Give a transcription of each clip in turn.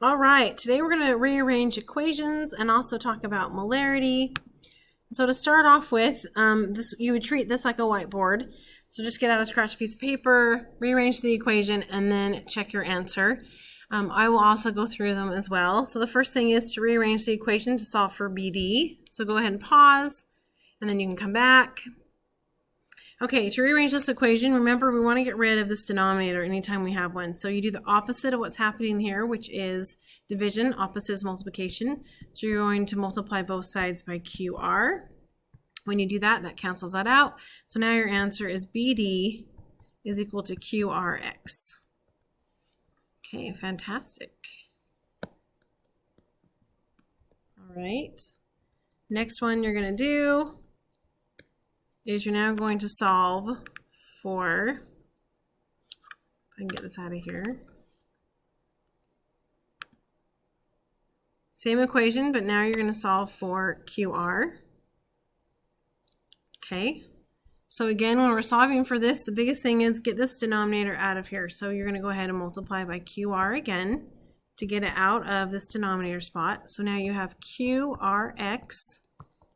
All right, today we're going to rearrange equations and also talk about molarity. So to start off with, you would treat this like a whiteboard. So just get out a scratch piece of paper, rearrange the equation, and then check your answer. I will also go through them as well. So the first thing is to rearrange the equation to solve for BD. So go ahead and pause, and then you can come back. Okay, to rearrange this equation, remember we want to get rid of this denominator anytime we have one. So you do the opposite of what's happening here, which is division. Opposite is multiplication. So you're going to multiply both sides by QR. When you do that, that cancels that out. So now your answer is BD is equal to QRX. Okay, fantastic. All right. Next one you're going to do is you're now going to solve for, if I can get this out of here, same equation, but now you're going to solve for QR. Okay, so again, when we're solving for this, the biggest thing is get this denominator out of here. So you're going to go ahead and multiply by QR again to get it out of this denominator spot. So now you have QRX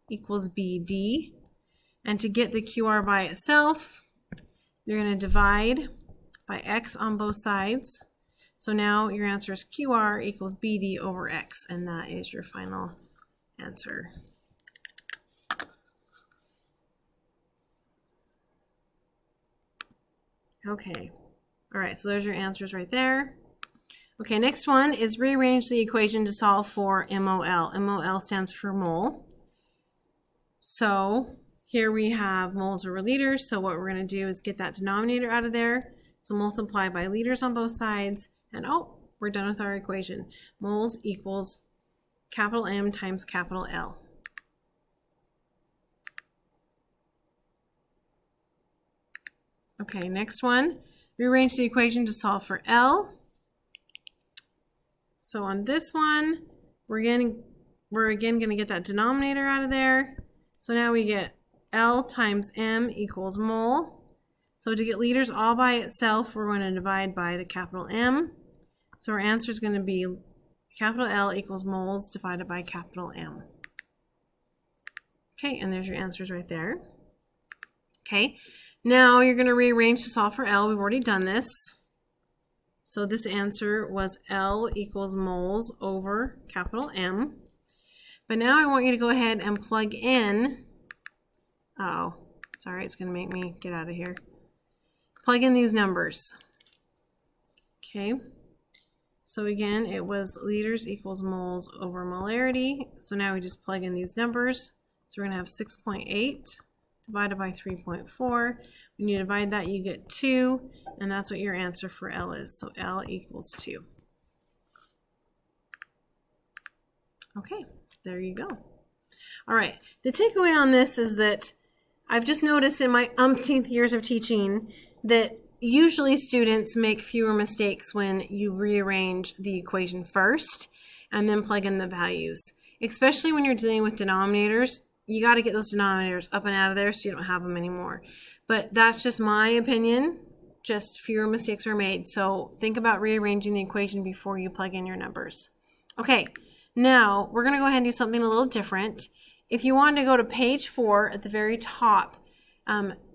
equals BD. And to get the QR by itself, you're going to divide by X on both sides. So now your answer is QR equals BD over X, and that is your final answer. Okay, all right, so there's your answers right there. Okay, next one is rearrange the equation to solve for MOL. MOL stands for mole. So here we have moles over liters, so what we're going to do is get that denominator out of there. So multiply by liters on both sides, and oh, we're done with our equation. Moles equals capital M times capital L. Okay, next one, rearrange the equation to solve for L. So on this one, we're again going to get that denominator out of there. So now we get L times M equals mole. So to get liters all by itself, we're going to divide by the capital M. So our answer is going to be capital L equals moles divided by capital M. Okay, and there's your answers right there. Okay, now you're going to rearrange to solve for L. We've already done this. So this answer was L equals moles over capital M. But now I want you to go ahead and plug in, uh-oh, sorry, it's going to make me get out of here. Plug in these numbers. Okay, so again, it was liters equals moles over molarity. So now we just plug in these numbers. So we're going to have 6.8 divided by 3.4. When you divide that, you get 2, and that's what your answer for L is. So L equals 2. Okay, there you go. All right, the takeaway on this is that I've just noticed in my umpteenth years of teaching that usually students make fewer mistakes when you rearrange the equation first and then plug in the values. Especially when you're dealing with denominators, you got to get those denominators up and out of there so you don't have them anymore. But that's just my opinion. Just fewer mistakes are made. So think about rearranging the equation before you plug in your numbers. Okay, now we're going to go ahead and do something a little different. If you want to go to page 4 at the very top,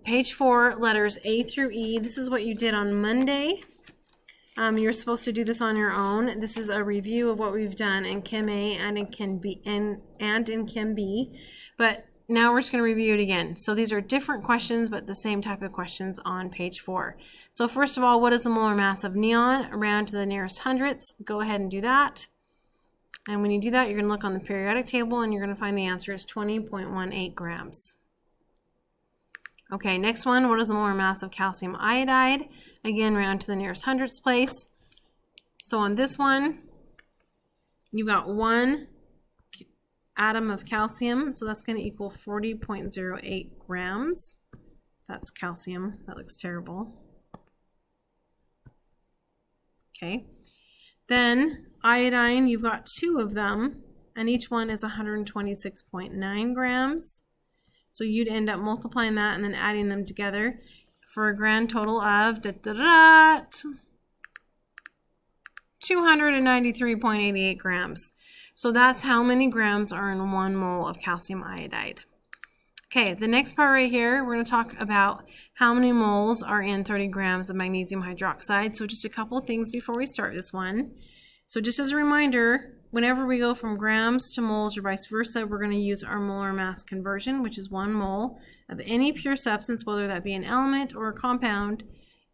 page 4, letters A through E, this is what you did on Monday. You're supposed to do this on your own. This is a review of what we've done in Chem A and in Chem B, and in Chem B. But now we're just going to review it again. So these are different questions, but the same type of questions on page 4. So first of all, what is the molar mass of neon? Around to the nearest hundredths. Go ahead and do that. And when you do that, you're going to look on the periodic table, and you're going to find the answer is 20.18 grams. Okay, next one, what is the molar mass of calcium iodide? Again, round to the nearest hundredths place. So on this one, you've got 1 atom of calcium, so that's going to equal 40.08 grams. That's calcium. That looks terrible. Okay. Then iodine, you've got 2 of them, and each one is 126.9 grams. So you'd end up multiplying that and then adding them together for a grand total of 293.88 grams. So that's how many grams are in 1 mole of calcium iodide. Okay, the next part right here, we're going to talk about how many moles are in 30 grams of magnesium hydroxide. So just a couple of things before we start this one. So just as a reminder, whenever we go from grams to moles or vice versa, we're going to use our molar mass conversion, which is 1 mole of any pure substance, whether that be an element or a compound,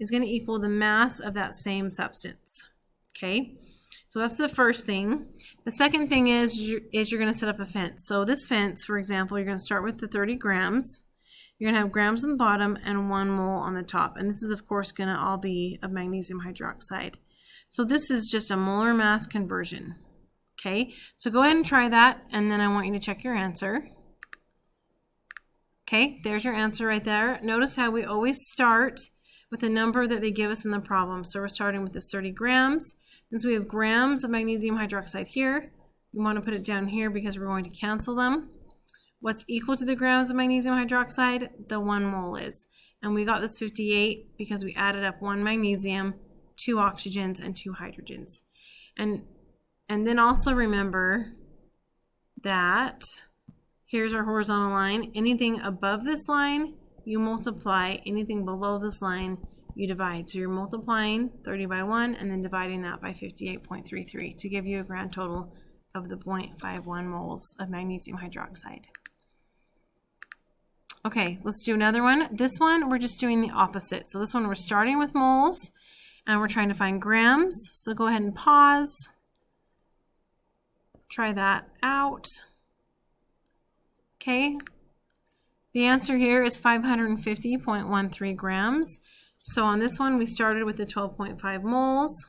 is going to equal the mass of that same substance. Okay, so that's the first thing. The second thing is you're going to set up a fence. So this fence, for example, you're going to start with the 30 grams. You're going to have grams on the bottom and 1 mole on the top. And this is, of course, going to all be of magnesium hydroxide. So this is just a molar mass conversion. Okay, so go ahead and try that, and then I want you to check your answer. Okay, there's your answer right there. Notice how we always start with the number that they give us in the problem. So we're starting with this 30 grams. Since we have grams of magnesium hydroxide here, we want to put it down here because we're going to cancel them. What's equal to the grams of magnesium hydroxide? The 1 mole is. And we got this 58 because we added up 1 magnesium, 2 oxygens, and 2 hydrogens. And then also remember that here's our horizontal line. Anything above this line, you multiply. Anything below this line, you divide. So you're multiplying 30 by 1 and then dividing that by 58.33 to give you a grand total of the 0.51 moles of magnesium hydroxide. Okay, let's do another one. This one, we're just doing the opposite. So this one, we're starting with moles and we're trying to find grams. So go ahead and pause. Try that out. Okay. The answer here is 550.13 grams. So on this one, we started with the 12.5 moles.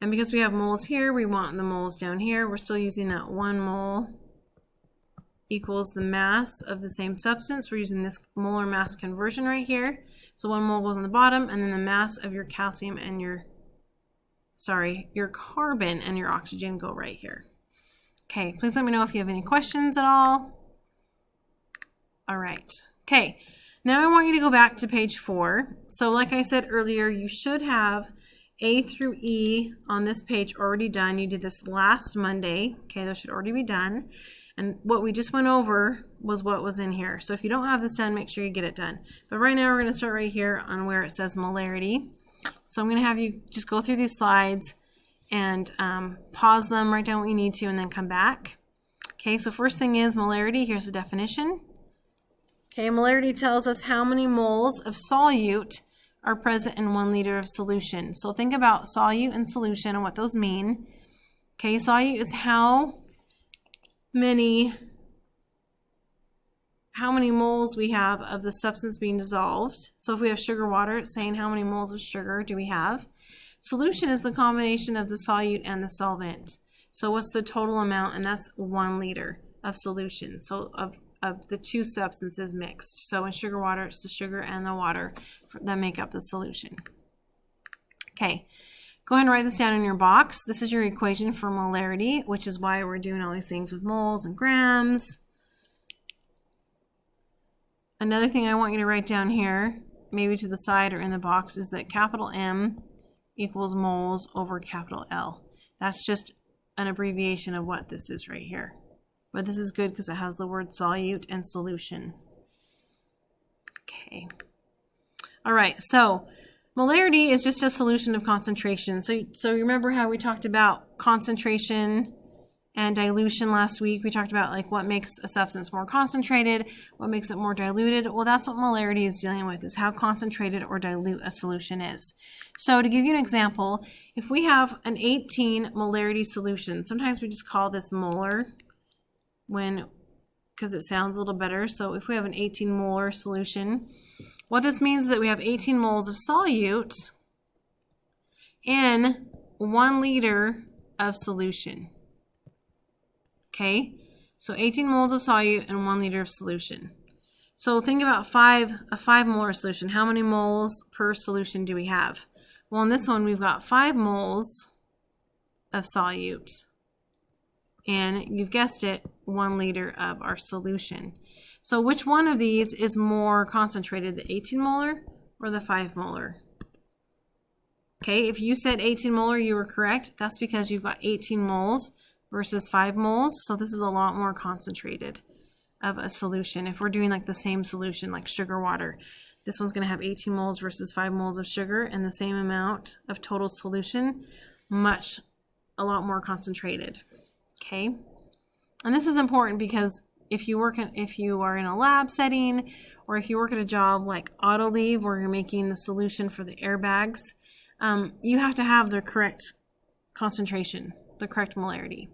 And because we have moles here, we want the moles down here. We're still using that 1 mole equals the mass of the same substance. We're using this molar mass conversion right here. So 1 mole goes on the bottom, and then the mass of your calcium and your carbon and your oxygen go right here. Okay, please let me know if you have any questions at all. All right. Okay. Now I want you to go back to page 4. So like I said earlier, you should have A through E on this page already done. You did this last Monday. Okay, those should already be done. And what we just went over was what was in here. So if you don't have this done, make sure you get it done. But right now we're going to start right here on where it says molarity. So I'm going to have you just go through these slides and pause them, write down what you need to, and then come back. Okay, so first thing is molarity. Here's the definition. Okay, molarity tells us how many moles of solute are present in 1 liter of solution. So think about solute and solution and what those mean. Okay, solute is how many moles we have of the substance being dissolved. So if we have sugar water, it's saying how many moles of sugar do we have. Solution is the combination of the solute and the solvent. So what's the total amount? And that's 1 liter of solution. So of the 2 substances mixed. So in sugar water, it's the sugar and the water that make up the solution. Okay, go ahead and write this down in your box. This is your equation for molarity, which is why we're doing all these things with moles and grams. Another thing I want you to write down here, maybe to the side or in the box, is that capital M equals moles over capital L. That's just an abbreviation of what this is right here. But this is good because it has the word solute and solution. Okay. All right, so molarity is just a solution of concentration. So remember how we talked about concentration and dilution last week? We talked about like what makes a substance more concentrated, what makes it more diluted. Well, that's what molarity is dealing with, is how concentrated or dilute a solution is. So to give you an example, if we have an 18 molarity solution, sometimes we just call this molar because it sounds a little better. So if we have an 18 molar solution, what this means is that we have 18 moles of solute in 1 liter of solution. Okay, so 18 moles of solute and 1 liter of solution. So think about a 5 molar solution. How many moles per solution do we have? Well, in this one, we've got 5 moles of solute. And you've guessed it, 1 liter of our solution. So which one of these is more concentrated, the 18 molar or the 5 molar? Okay, if you said 18 molar, you were correct. That's because you've got 18 moles versus 5 moles. So this is a lot more concentrated of a solution. If we're doing like the same solution, like sugar water, this one's going to have 18 moles versus 5 moles of sugar and the same amount of total solution, a lot more concentrated. Okay, and this is important because if you are in a lab setting, or if you work at a job like Autoliv where you're making the solution for the airbags, you have to have the correct concentration, the correct molarity.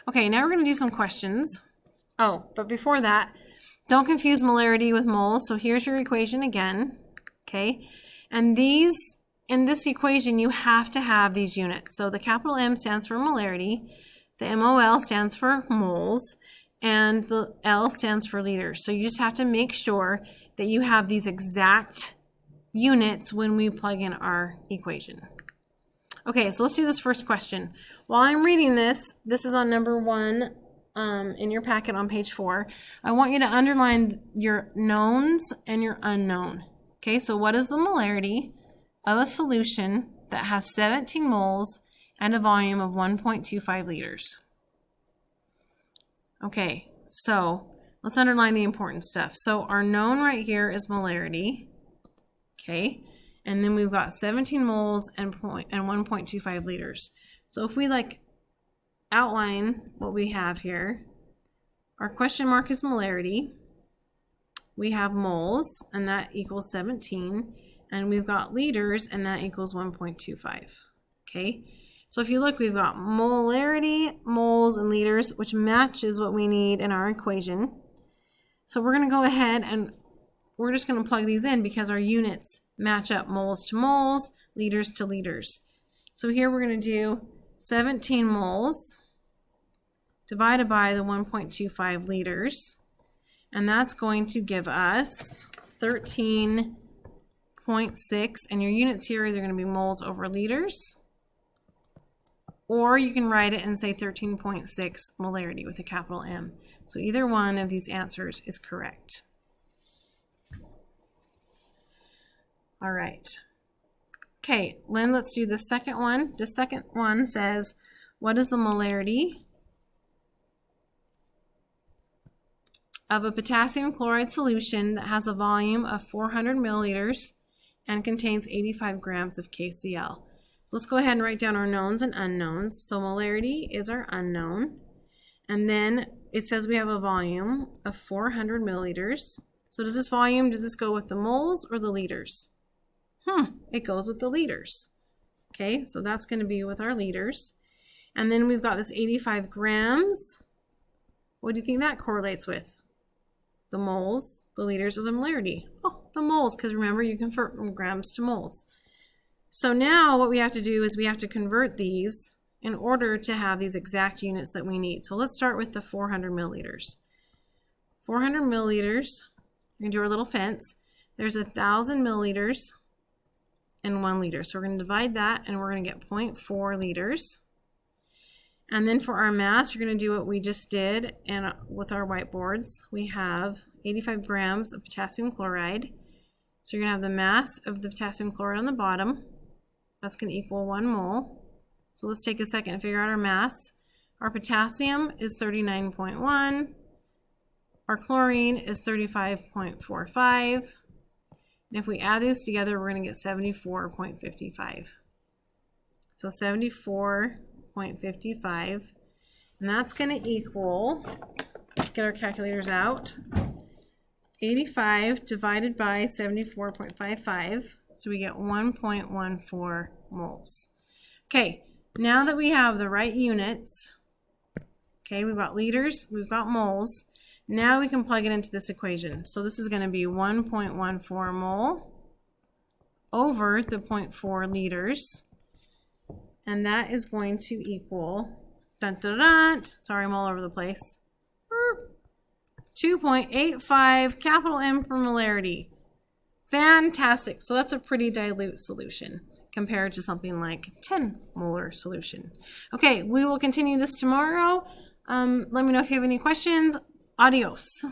Okay, now we're going to do some questions. Oh, but before that, don't confuse molarity with moles. So here's your equation again, okay? And in this equation, you have to have these units. So the capital M stands for molarity, the MOL stands for moles, and the L stands for liters. So you just have to make sure that you have these exact units when we plug in our equation. Okay, so let's do this first question. While I'm reading this, this is on number 1 in your packet on page 4. I want you to underline your knowns and your unknown. Okay, so what is the molarity of a solution that has 17 moles and a volume of 1.25 liters? Okay, so let's underline the important stuff. So our known right here is molarity. Okay, and then we've got 17 moles and 1.25 liters. So if we outline what we have here, our question mark is molarity. We have moles, and that equals 17, and we've got liters, and that equals 1.25. Okay, so if you look, we've got molarity, moles, and liters, which matches what we need in our equation. So we're going to go ahead and we're just going to plug these in because our units match up, moles to moles, liters to liters. So here we're going to do 17 moles divided by the 1.25 liters, and that's going to give us 13.6, and your units here are either going to be moles over liters, or you can write it and say 13.6 molarity with a capital M. So either one of these answers is correct. All right. Okay, Lynn, let's do the second one. The second one says, what is the molarity of a potassium chloride solution that has a volume of 400 milliliters and contains 85 grams of KCl? So let's go ahead and write down our knowns and unknowns. So molarity is our unknown. And then it says we have a volume of 400 milliliters. So does this go with the moles or the liters? It goes with the liters. Okay, so that's going to be with our liters. And then we've got this 85 grams. What do you think that correlates with? The moles, the liters, or the molarity? Oh, the moles, because remember, you convert from grams to moles. So now what we have to do is we have to convert these in order to have these exact units that we need. So let's start with the 400 milliliters. 400 milliliters, we're going to do our little fence. There's 1,000 milliliters and 1 liter. So we're going to divide that, and we're going to get 0.4 liters. And then for our mass, you're going to do what we just did, and with our whiteboards, we have 85 grams of potassium chloride. So you're going to have the mass of the potassium chloride on the bottom. That's going to equal 1 mole. So let's take a second and figure out our mass. Our potassium is 39.1. Our chlorine is 35.45. And if we add these together, we're going to get 74.55. So 74.55. And that's going to equal, let's get our calculators out, 85 divided by 74.55. So we get 1.14 moles. Okay, now that we have the right units, okay, we've got liters, we've got moles. Now we can plug it into this equation. So this is going to be 1.14 mole over the 0.4 liters. And that is going to equal, dun, dun, dun, sorry, I'm all over the place, 2.85 capital M for molarity. Fantastic. So that's a pretty dilute solution compared to something like 10 molar solution. Okay, we will continue this tomorrow. Let me know if you have any questions. Adios.